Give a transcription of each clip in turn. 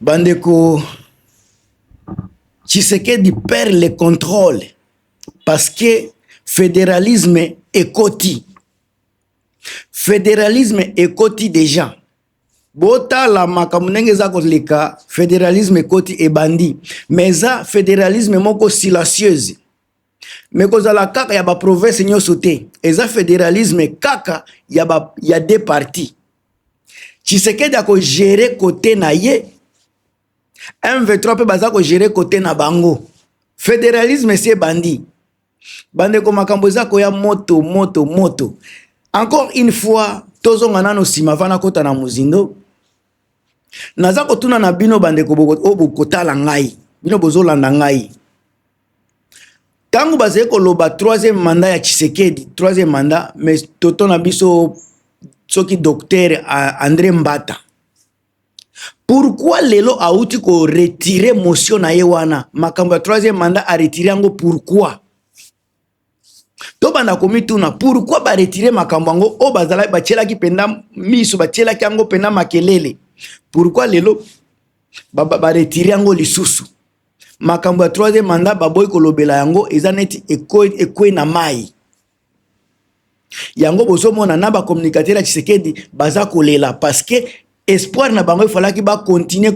Bandeko, Tshisekedi perd le contrôle parce que fédéralisme est coté. Fédéralisme est coté déjà. Bota la makamunenge za koleka fédéralisme coté et bandi. Mais ça fédéralisme moko silencieuse. Mais kozala kaka ya ba province nyoso te. Eza fédéralisme kaka ya deux partis. Tshisekedi ako gérer côté na ye. M23 pe baza ko gérer côté na bango. Fédéralisme c'est bandi. Bande ko makambo za ko ya moto. Encore une fois, tozo ngana no simavana kota na muzindo. Naza ko tuna na bino bande ko bokota la ngai. Bino bozolanda ngai. Tangu baze ko loba troisième mandat ya Tshisekedi, troisième mandat, mais toto na biso soki docteur André Mbata. Pourquoi lelo auti ko retirer motion na yewana? Makambo ya troisième mandat a retiré yango pourquoi? To banda komituna pourquoi ba retirer makambo yango o bazala ba tshela ki penda miso ba tshela ki yango penda makelele? Pourquoi lelo ba retirer yango lisusu? Makambo ya troisième mandat ba boy ko lobela yango ezaneti ekwe na mai. Yango bozo mona na ba communicateur ya Tshisekedi baza kolela parce que espoir na bango il fallait qu'il va continuer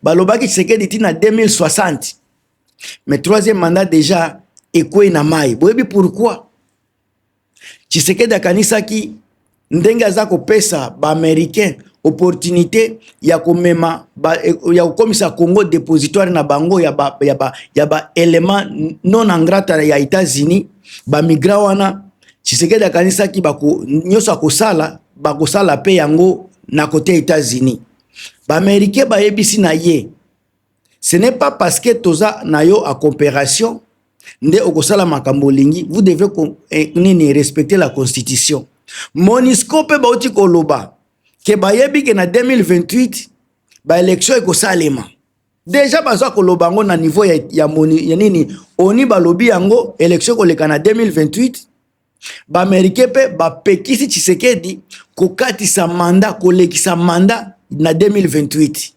baloba ki Tshisekedi tina 2060. Mais troisième mandat déjà ekwe na mai. Boyebi pourquoi? Tshisekedi akanisa ki ndenge aza ko pesa ba américain opportunité ya komema ya komisa Congo dépositoire na bango ya ba élément non engrata ya États-Unis ba migra wana Tshisekedi akanisa ki bako nyoso akosala bakosala pe yango na côté États-Unis. Ba américain ba yebisi na ye. Ce n'est pas parce que toza na yo à coopération nde okosala makambo lingi, vous devez respecter la constitution. Monisco pe ba oti koloba ke ba yebi ke na 2028 ba élection ekosalema. Déjà baza koloba ngo na niveau ya nini oni balobi yango élection koleka na 2028. Ba américain pe ba pekisi Tshisekedi kokatisa mandat kolekisa mandat na 2028.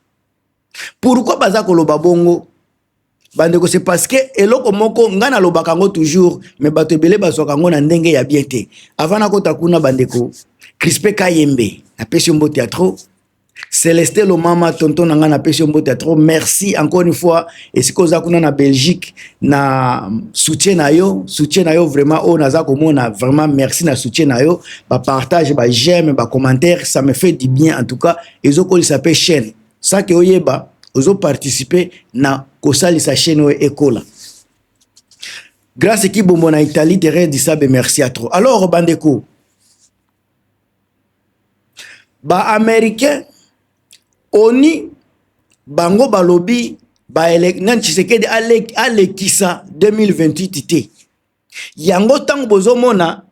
Pourquoi baza koloba bongo? Bandeko c'est parce que eloko moko ngana lobaka ngo toujours mais bato ebele bazwaka ngo na ndenge ya bien te. Avant na kota kuna bandeko Crispé Kayembe na pesi mbo théâtre Célestin Lomama tonton nanga na pesi mbo théâtre. Merci encore une fois et siko za kuna na Belgique na soutien na yo vraiment o naza komona vraiment merci na soutien na yo ba partage ba j'aime ba commentaire ça me fait du bien en tout cas ezoko li s'appelle chaîne ça que oyeba ozo participer na kosali sa chaîne o ekola grâce qui bombo na Italie terrain disabe merci à trop. Alors bandeko ba américain oni bango balobi ba nan Tshisekedi alekisa 2028 te yango tango bozomona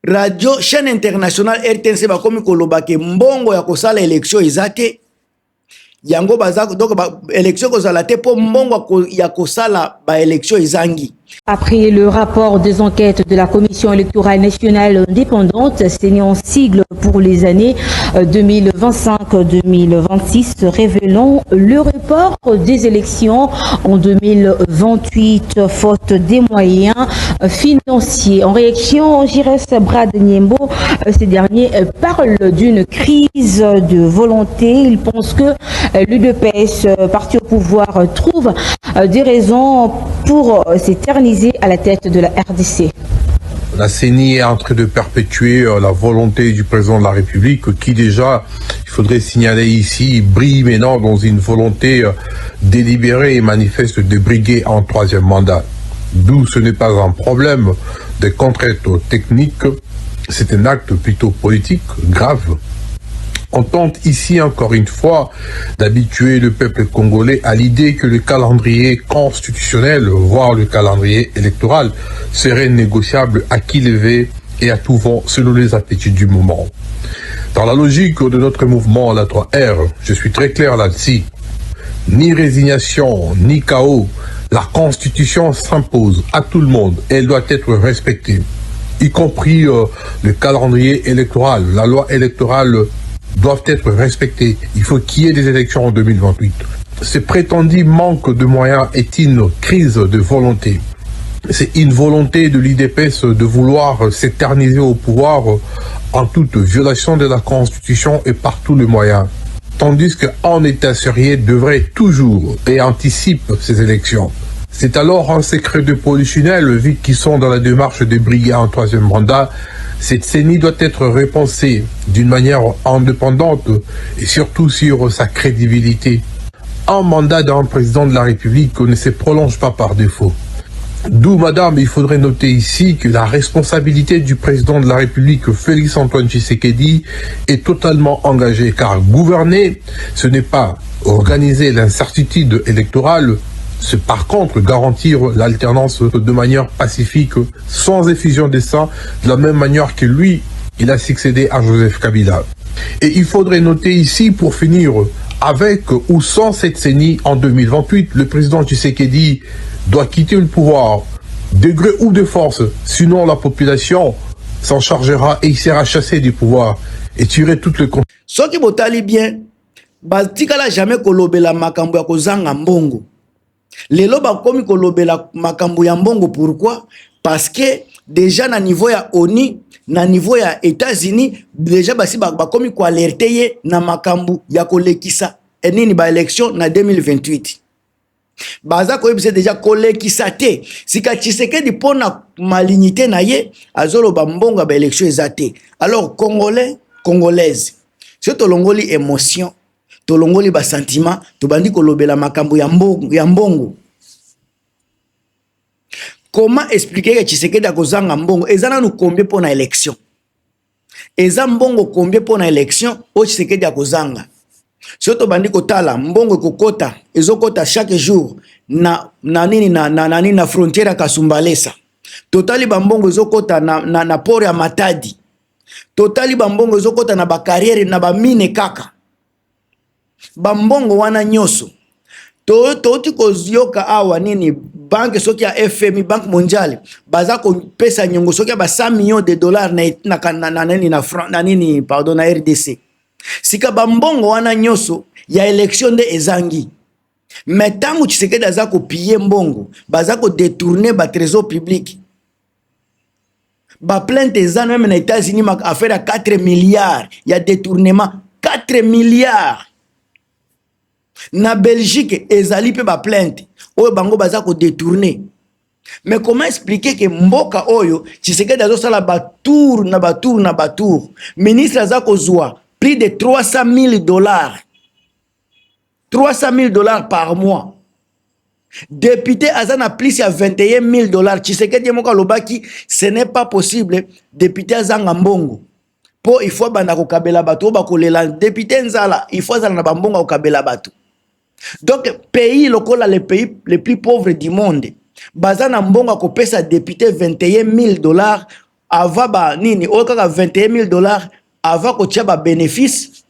radio chaîne internationale RTNC ba komi koloba ke mbongo ya kosala élection ezate yango bazako donc ba élection kozala te po mbongo ya kosala ba élection ezangi. Après le rapport des enquêtes de la Commission électorale nationale indépendante, c'est en sigle pour les années 2025-2026, révélant le report des élections en 2028, faute des moyens financiers. En réaction, Giresse Brad Niembo, ces derniers parlent d'une crise de volonté. Il pense que l'UDPS, parti au pouvoir, trouve des raisons pour s'éterniser à la tête de la RDC. La CENI est en train de perpétuer la volonté du président de la République qui déjà, il faudrait signaler ici, brille maintenant dans une volonté délibérée et manifeste de briguer en troisième mandat. D'où ce n'est pas un problème de contraintes techniques, c'est un acte plutôt politique grave. On tente ici encore une fois d'habituer le peuple congolais à l'idée que le calendrier constitutionnel, voire le calendrier électoral, serait négociable à qui levé et à tout vent selon les appétits du moment. Dans la logique de notre mouvement, la 3R, je suis très clair là-dessus. Ni résignation, ni chaos, la Constitution s'impose à tout le monde et elle doit être respectée, y compris le calendrier électoral, la loi électorale doivent être respectés. Il faut qu'il y ait des élections en 2028. Ce prétendu manque de moyens est une crise de volonté. C'est une volonté de l'IDPS de vouloir s'éterniser au pouvoir en toute violation de la Constitution et par tous les moyens. Tandis qu'un État sérieux devrait toujours et anticipe ces élections. C'est alors un secret de polichinelle, vu qu'ils sont dans la démarche de briguer un troisième mandat. Cette CENI doit être repensée d'une manière indépendante et surtout sur sa crédibilité. Un mandat d'un président de la République ne se prolonge pas par défaut. D'où, madame, il faudrait noter ici que la responsabilité du président de la République, Félix-Antoine Tshisekedi, est totalement engagée, car gouverner, ce n'est pas organiser l'incertitude électorale, c'est par contre garantir l'alternance de manière pacifique, sans effusion de sang, de la même manière que lui, il a succédé à Joseph Kabila. Et il faudrait noter ici, pour finir, avec ou sans cette CENI en 2028, le président Tshisekedi doit quitter le pouvoir, de gré ou de force, sinon la population s'en chargera et il sera chassé du pouvoir et tuerait toutes les conséquences. Ce qui botali bien, batikala jamais kolobela makambo ya kozanga mbongo. Lelo bakomi kolobela makambo ya mbongo, pourquoi? Parce que déjà na niveau ya ONU, na niveau ya États-Unis, déjà basi bakomi ko alerter ye na makambo ya kolekisa enini ba élection na 2028. Baza koyebisa déjà kolekisa te. Sika Tshisekedi pona malignité na ye azolo ba mbongo ba élection ezate. Alors congolais, congolaises, si tolongoli émotion, tolongoli ba sentiment, tobandi kolobela makambo ya mbongo. Comment expliquer que Tshisekedi a kozanga mbongo? Ezana nous combien pour na élection? Eza mbongo combien pour na élection? O Tshisekedi a kozanga. Soto bandi kotala mbongo kokota ezokota chaque jour na frontière Kasumbalesa. Totali bambongo ezokota na port ya Matadi. Totali bambongo ezokota na ba carrière na ba mine kaka. Bambongo wana nyoso. Toti kozioka awa nini banque soki ya FMI, Banque mondiale, baza ko pesa nyongo soki ya ba 100 millions de dollars na RDC. Sika bambongo wana nyoso ya élection de ezangi. Mais tangu Tshisekedi aza ko piller mbongo, baza ko détourner ba trésor public. Ba plainte ezana même na États-Unis ma affaire à 4 milliards, ya détournement 4 milliards. Na Belgique ezali pe ba plainte oyo bango baza ko détourner. Mais comment expliquer que mboka oyo Tshisekedi azo sala ba tour na ba tour ministre aza ko zwa plus de 300 000 dollars. 300 000 dollars par mois. Député azana plus ya 21 000 dollars. Tshisekedi moka lobaki ce n'est pas possible. Député azanga mbongo. Po il faut banda ko kabela bato ba kolela député nzala il faut azala na bambongo ko kabela bato. Donc pays lokola les pays les plus pauvres du monde bazana mbongo ko pesa député 21 000 dollars ava ba nini okaka 21 000 dollars ava ko tia ba bénéfice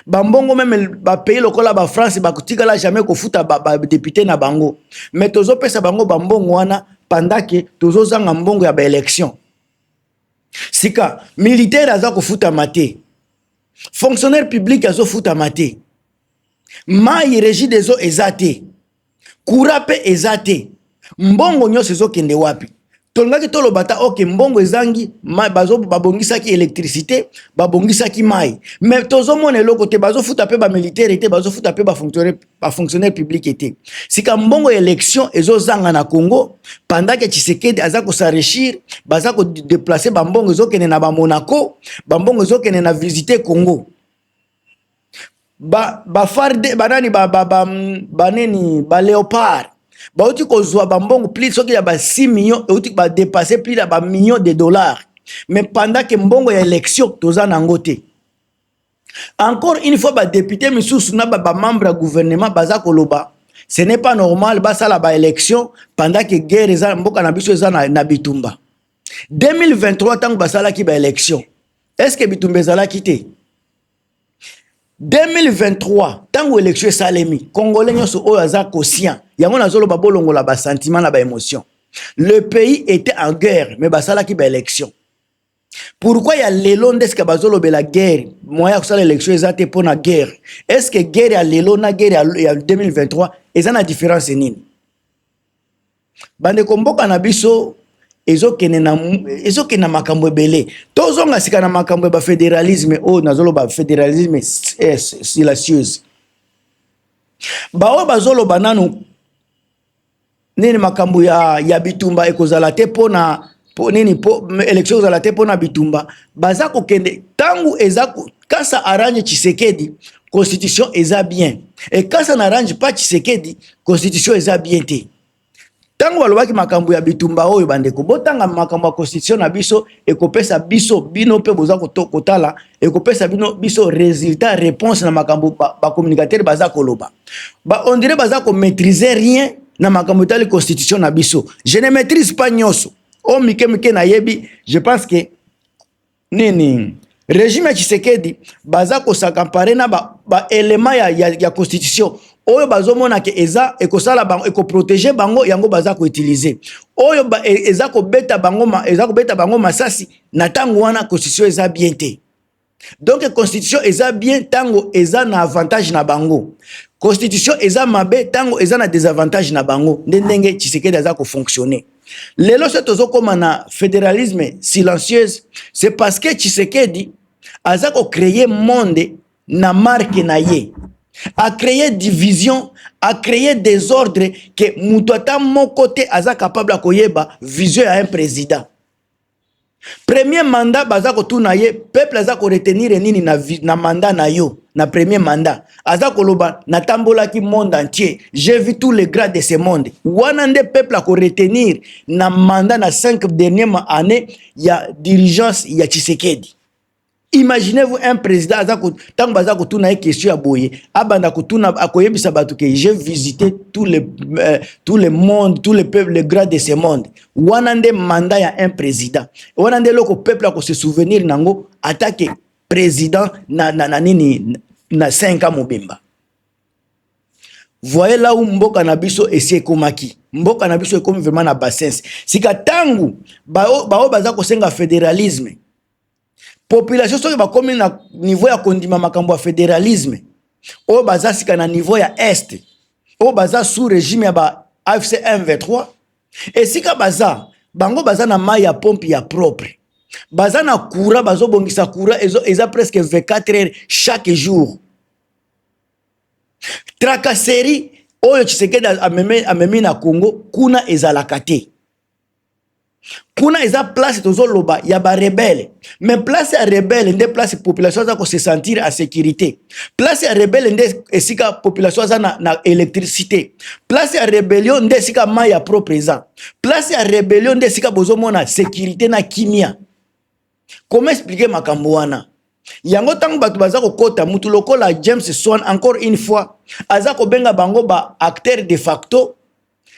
bambongo même ba pays lokola ba France ba kutikala jamais ko futa ba député na bango mais tozo pesa bango bambongo wana pendant que tozo zanga mbongo ya ba élection. Sika militaire aza ko futa maté, fonctionnaire public azo futa maté, mai régie des eaux ezate, kurape ezate, mbongo nyoso ezo kende wapi? Tolongaki tolo bata ok mbongo ezangi mai bazo babongisa ki électricité, babongisa ki mai, mais tozo mona eloko te bazo futa pe ba militaire te bazo futa pe ba fonctionnaire public te. Sika mbongo élection ezo zanga na Congo pendant que Tshisekedi aza ko s'enrichir, baza ko déplacer ba mbongo ezo kene na ba Monaco, ba mbongo ezo kene na visiter Congo. Ba farde banani ba neni ba léopard ba uti kozwa bambongo plus soki ya ba 6 millions et uti ba dépasser plus ya ba millions de dollars, mais pendant que mbongo ya élection toza nango te. Encore une fois ba député misusu na ba membre ya gouvernement baza koloba ce n'est pas normal ba sala ba élection pendant que guerre eza mboka na biso eza na bitumba. 2023 tango ba sala ki ba élection est-ce que bitumba ezala kité? 2023 tango élection salemi congolais nyoso oyo aza conscient yango nazolo babolongo la ba sentiment na ba émotion. Le pays était en guerre mais basala ki ba élection. Pourquoi il y a lelo ndeska bazolo be la guerre moya kusala élection ezate pour la guerre? Est-ce que guerre ya lelo na guerre ya 2023 eza na différence nini? Bande komboka na biso ezokene na makambo ebele. Tozonga sika na makambo ba fédéralisme o nazolo ba fédéralisme silencieuse. Bao bazolo bananu nini makambo ya bitumba ekozala te pona élection kozala te pona bitumba baza kokende tangu ezako kasa arrange Tshisekedi constitution eza bien et kasa na arrange pas Tshisekedi constitution eza bien te. Tangu balobaki makambo ya bitumba oyo bandeko botanga makambo ya constitution na biso ekopesa biso bino pe boza kotala ekopesa biso résultat réponse na makambo ba communicateur baza koloba ba on dirait baza ko maîtriser rien na makambo tali constitution na biso. Je ne maîtrise pas nyoso o mike na yebi. Je pense que nini régime ya Tshisekedi baza ko s'accaparer na ba élément ya constitution oyo bazomona ke eza ekosala bango ekoprotéger bango yango baza ko utiliser oyo eza ko beta bango masasi na tango wana constitution eza bien te. Donc constitution eza bien tango eza na avantage na bango, constitution eza mabe tango eza na désavantage na bango. Ndenge Tshisekedi aza ko fonctionner. Lelo se tozokoma na fédéralisme silencieuse, c'est parce que Tshisekedi aza ko créer monde na marque na ye, a créer division, a créer désordre que mutuata mon côté aza capable akoyeba vision à un président. Premier mandat baza ko tuna ye peuple aza ko retenir nini na mandat na yo na premier mandat aza ko loba na tambola ki monde entier j'ai vu tous les grades de ce monde wana nde peuple a ko retenir na mandat na 5 dernières années ya dirigeance ya Tshisekedi. Imaginez-vous un président tant baza ko tuna question ya boye abanda ko tuna akoyebisa batu ke j'ai visité tous les mondes, tous les peuples, les grades de ce monde. Wanande mandat ya un président. Wanande loko peuple a ko se souvenir nango attaquer président na 5 ans mobimba. Voyez là où mboka na biso esi komaki. Mboka na biso ekomi vraiment na bassesse. Sika tangu bao baza ko senga fédéralisme. Population soki bakomi na niveau ya kondima makambo ya fédéralisme o baza sika na niveau ya est o baza sous régime ya ba AFC M23 et sika baza bango baza na mai ya pompe ya propre baza na courant bazo bongisa courant eza presque 24 heures chaque jour. Tracasserie oyo Tshisekedi amemi na Congo kuna ezalaka te. Kuna eza place tozo loba ya ba rebelle, mais place ya rebelle nde place population za ko se sentir en sécurité. Place ya rebelle nde esika population za na électricité. Place ya rébellion nde esika mai ya propre eza. Place ya rébellion nde esika bozomona sécurité na kimia. Comment expliquer makambo wana? Yango tango batu baza ko kota mutu lokola James Swan encore une fois aza ko benga bango ba acteur de facto,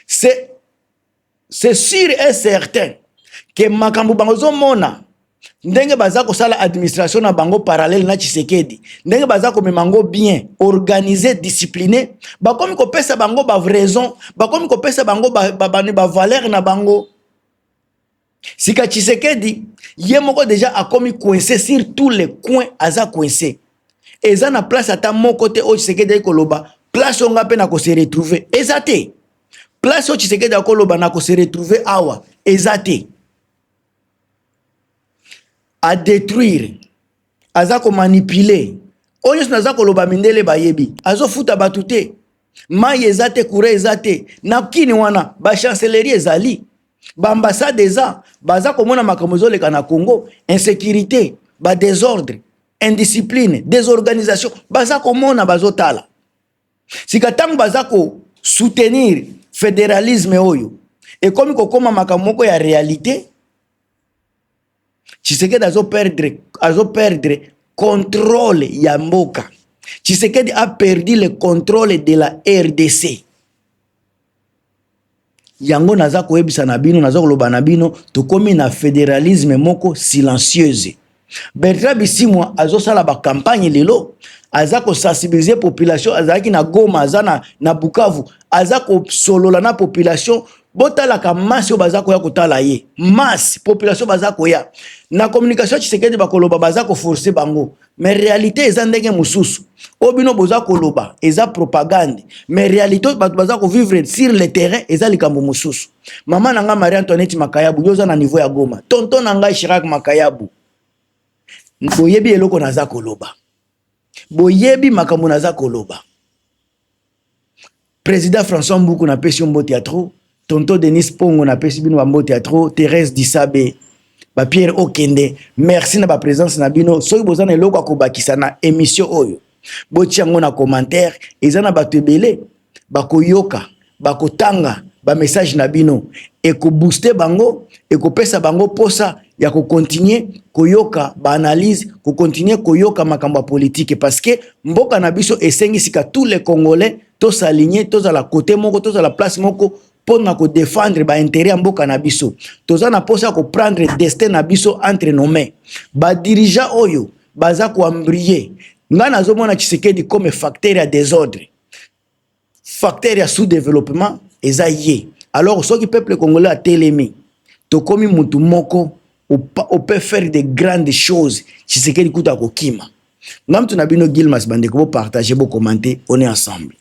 c'est sûr et certain que makambo bango zo mona ndenge baza ko sala administration na bango parallèle na Tshisekedi ndenge baza ko memango bien organisé discipliné bakomi ko pesa bango ba raison bakomi ko pesa bango ba valeur na bango. Sika Tshisekedi ye moko déjà a komi coincé sur tous les coins aza coincé eza na place ata mon côté o Tshisekedi ko loba place onga pe na ko se retrouver ezate place o Tshisekedi ko loba na ko se retrouver awa ezate à détruire aza ko manipuler onyo naza ko loba mindele bayebi azo futa batute mai ezate courant ezate na kini wana ba chancellerie ezali ba ambassade eza baza ko mona makambo zoleka na Congo insécurité ba désordre indiscipline désorganisation baza ko mona bazotala sika tangu baza ko soutenir fédéralisme oyo et comme ko koma makambo moko ya réalité Tshisekedi azo perdre contrôle ya mboka. Tshisekedi a perdu le contrôle de la RDC. Yango naza ko ebisa na bino naza ko loba na bino to komi na fédéralisme moko silencieuse. Bertrand Bisimwa azo sala ba campagne lelo aza ko sensibiliser population azaki na Goma azana na Bukavu aza ko solola na population botala ka masse baza koya kotala ye masse population baza koya na communication Tshisekedi bakoloba baza ko forcer bango mais réalité eza ndenge mususu obino boza koloba eza propagande mais réalité baza ko vivre sur le terrain eza likambo mususu. Mama nanga Marie Antoinette Makayabu yoza na niveau ya Goma, tonton nanga Chirac Makayabu, boyebi eloko naza koloba, boyebi makambo naza koloba. Président François Mboukou na pesi mbo théâtre, tonton Denis Pongo na pesi bino mbo théâtre, Thérèse Dissabe, ba Pierre Okende, merci na ba présence na bino. Soki bozana eloko akobakisa na émission oyo, botiango na commentaire, ezana bato ebele bakoyoka, bakotanga ba message na bino eko booster bango, eko pesa bango posa ya ko continuer koyoka ba analyse, ko continuer koyoka makambo politique parce que mboka na biso esengi sika tous les Congolais tous alignés, tous à la côté moko, tous à la place moko pour na ko défendre ba intérêt mboka na biso. Tous na posa ko prendre destin na biso entre nos mains. Ba dirigeant oyo baza ko embryer. Nga nazomona Tshisekedi comme facteur ya désordre, facteur ya sous-développement eza ye. Alors ce qui peuple congolais a télémi to komi mutu moko on peut faire de grandes choses. Tshisekedi kuta kokima. Ngam tunabino Gilmas bande ko partager, bo commenter, on est ensemble.